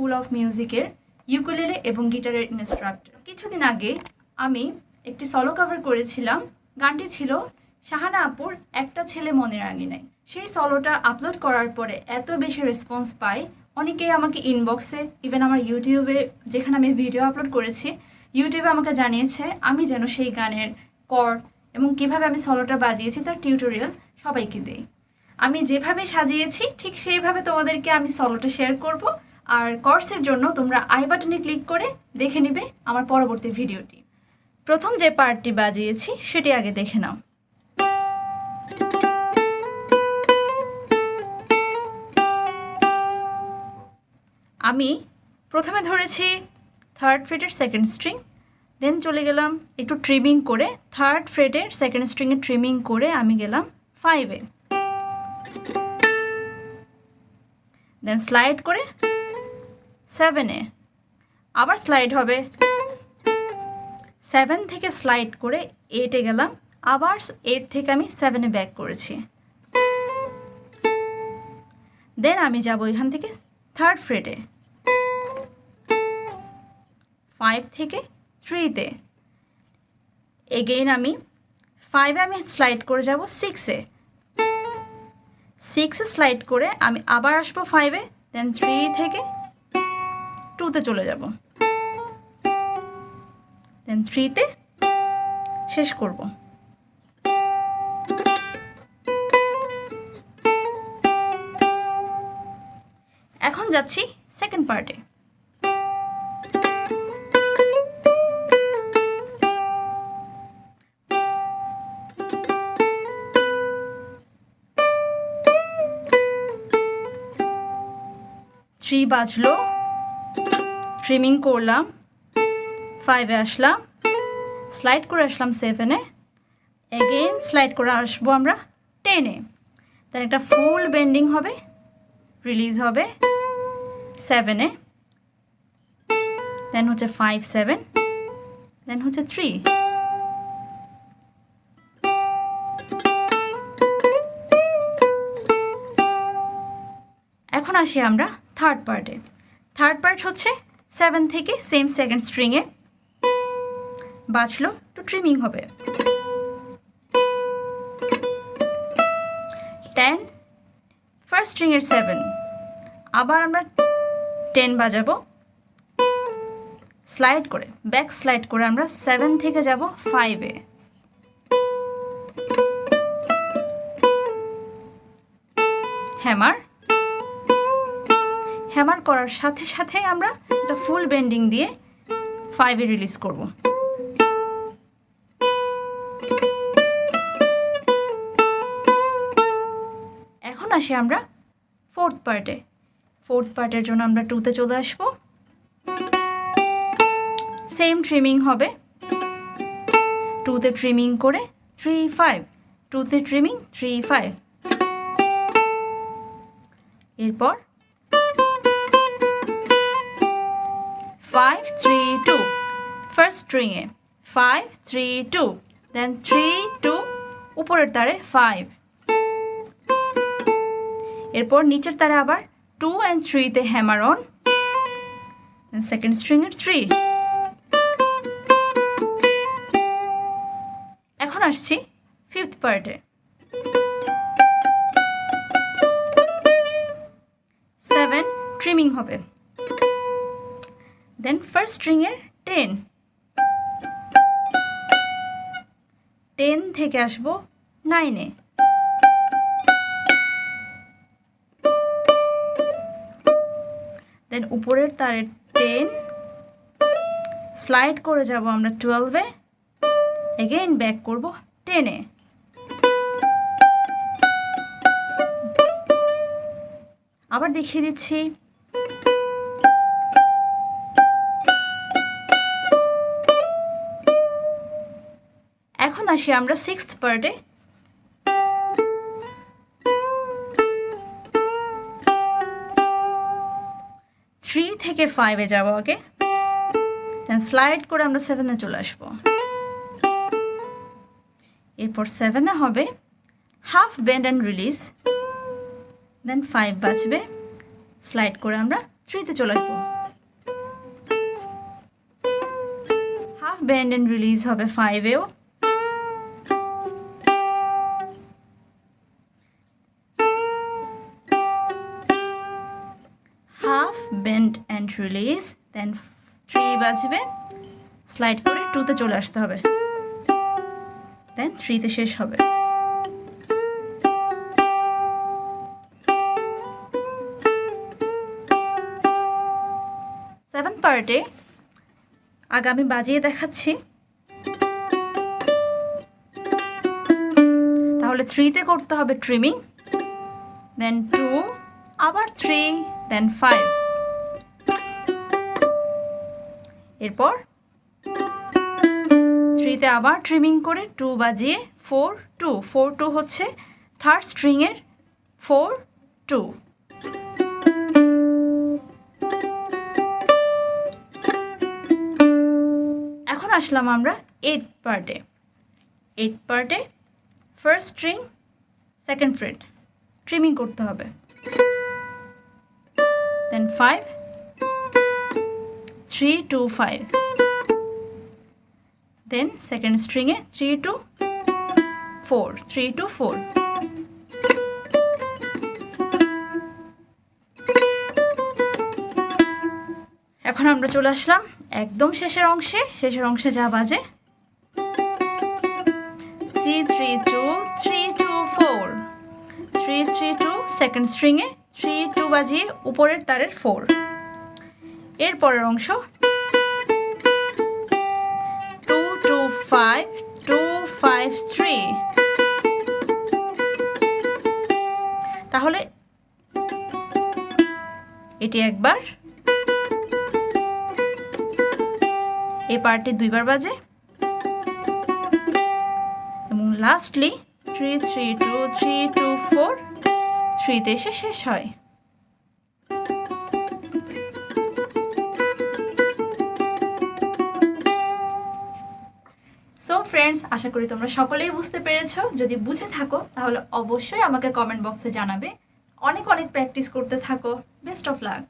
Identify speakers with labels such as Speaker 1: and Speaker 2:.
Speaker 1: School of মিউজিকের ukulele এবং গিটারের ইনস্ট্রাক্টর। কিছুদিন আগে আমি একটি সলো কভার করেছিলাম। গানটি ছিল সাহানা আপুর একটা ছেলে মনের আঙিনায়। সেই সলোটা আপলোড করার পরে এত বেশি রেসপন্স পাই, অনেকেই আমাকে ইনবক্সে, ইভেন আমার ইউটিউবে যেখানে আমি ভিডিও আপলোড করেছি ইউটিউবে আমাকে জানিয়েছে আমি যেন সেই গানের কর্ড এবং কিভাবে আমি সলোটা বাজিয়েছি তার টিউটোরিয়াল সবাইকে দিই। আমি যেভাবে সাজিয়েছি ঠিক সেইভাবে তোমাদেরকে আমি সলোটা শেয়ার করব। আর কোর্সের জন্য তোমরা আই বাটনে ক্লিক করে দেখে নিবে আমার পরবর্তী ভিডিওটি। প্রথম যে পার্টটি বাজিয়েছি সেটি আগে দেখে নাও। আমি প্রথমে ধরেছি থার্ড ফ্রেটের সেকেন্ড স্ট্রিং, দেন চলে গেলাম একটু ট্রিমিং করে থার্ড ফ্রেটের সেকেন্ড স্ট্রিংয়ে ট্রিমিং করে আমি গেলাম 5-এ, দেন স্লাইড করে 7-এ, আবার স্লাইড হবে 7 থেকে স্লাইড করে 8-এ গেলাম, আবার 8 থেকে আমি 7-এ ব্যাক করেছি। দেন আমি যাব এখান থেকে থার্ড ফ্রেটে 5 থেকে 3-তে, এগেইন আমি 5-এ আমি স্লাইড করে যাব 6-এ, 6-এ স্লাইড করে আমি আবার আসবো 5-এ, দেন 3 থেকে 2-তে চলে যাব, দেন 3-তে শেষ করব। এখন যাচ্ছি সেকেন্ড পার্টে। থ্রি বাজলো, ট্রিমিং করলাম, 5-এ আসলাম, স্লাইড করে আসলাম 7-এ, এগেইন স্লাইড করে আসবো আমরা 10-এ, তার একটা ফুল বেন্ডিং হবে, রিলিজ হবে 7-এ, দেন হচ্ছে 5-7, দেন হচ্ছে 3। এখন আসি আমরা থার্ড পার্টে। থার্ড পার্ট হচ্ছে 7 থেকে সেম সেকেন্ড স্ট্রিংয়ে বাজলো, একটু ট্রিমিং হবে 10, ফার্স্ট স্ট্রিংয়ের 7, আবার আমরা 10 বাজাবো, স্লাইড করে ব্যাক স্লাইড করে আমরা 7 থেকে যাব 5-এ, হ্যামার, হ্যামার করার সাথে সাথে আমরা একটা ফুল বেন্ডিং দিয়ে 5-এ রিলিজ করব। এখন আসি আমরা ফোর্থ পার্টে। ফোর্থ পার্টের জন্য আমরা 2-তে চলে আসব, সেম ট্রিমিং হবে, 2-তে ট্রিমিং করে 3-5, 2-তে ট্রিমিং 3-5, এরপর 5-3-2, ফার্স্ট স্ট্রিংয়ে 5-3-2, দেন 3-2, উপরের তারে 5, এরপর নিচের তারে আবার 2 and 3-তে হ্যামার অন, সেকেন্ড স্ট্রিংয়ের 3। এখন আসছি ফিফথ পার্টে। 7 ট্রিমিং হবে, দেন ফার্স্ট স্ট্রিংয়ের 10, 10 থেকে আসবো 9-এ, দেন উপরের তারের 10, স্লাইড করে যাব আমরা 12-এ, এগেইন ব্যাক করব 10-এ, আবার দেখিয়ে দিচ্ছি। এখন আসি আমরা সিক্সথ পার্টে। 3 থেকে 5-এ যাব আগে, দেন স্লাইড করে আমরা 7-এ চলে আসবো, এরপর 7-এ হবে হাফ বেন্ড অ্যান্ড রিলিজ, দেন 5 বাজবে, স্লাইড করে আমরা 3-তে চলে আসবো। বেন্ড অ্যান্ড রিলিজ হবে 5-এও, হাফ বেন্ড অ্যান্ড রিলিজ, দেন 3 বাজবে, স্লাইড করে 2-তে চলে আসতে হবে, দেন 3-তে শেষ হবে। সেভেন্থ পার্টে আগে আমি বাজিয়ে দেখাচ্ছি, তাহলে 3-তে করতে হবে ট্রিমিং, দেন 2, আবার 3, দেন 5, এরপর 3-তে আবার ট্রিমিং করে 2 বাজিয়ে 4, 2, 4, 2 হচ্ছে থার্ড স্ট্রিংয়ের 4, 2। এখন আসলাম আমরা 8th পার্টে। 8th পার্টে first string second freight trimming করতে হবে, দেন 5, 3, 2, 5, দেন সেকেন্ড স্ট্রিংয়ে 3, 2, 4, 3, 2, 4। এখন আমরা চলে আসলাম একদম শেষের অংশে। শেষের অংশে যা বাজে 3, 3, 2, 3, 2, 4, 3, 3, 2, সেকেন্ড স্ট্রিংয়ে 3, 2 বাজিয়ে উপরের তারের 4। এর পরের অংশ 2, 2, 5, 2, 5, 3। তাহলে এটি একবার, এই পার্টটি 2বার বাজে এবং লাস্টলি 3, 3, 2, 3, 2, 4, 3-তে এসে শেষ হয়। সো ফ্রেন্ডস, আশা করি তোমরা সকলেই বুঝতে পেরেছো। যদি বুঝে থাকো তাহলে অবশ্যই আমাকে কমেন্ট বক্সে জানাবে। অনেক অনেক প্র্যাকটিস করতে থাকো। Best of luck.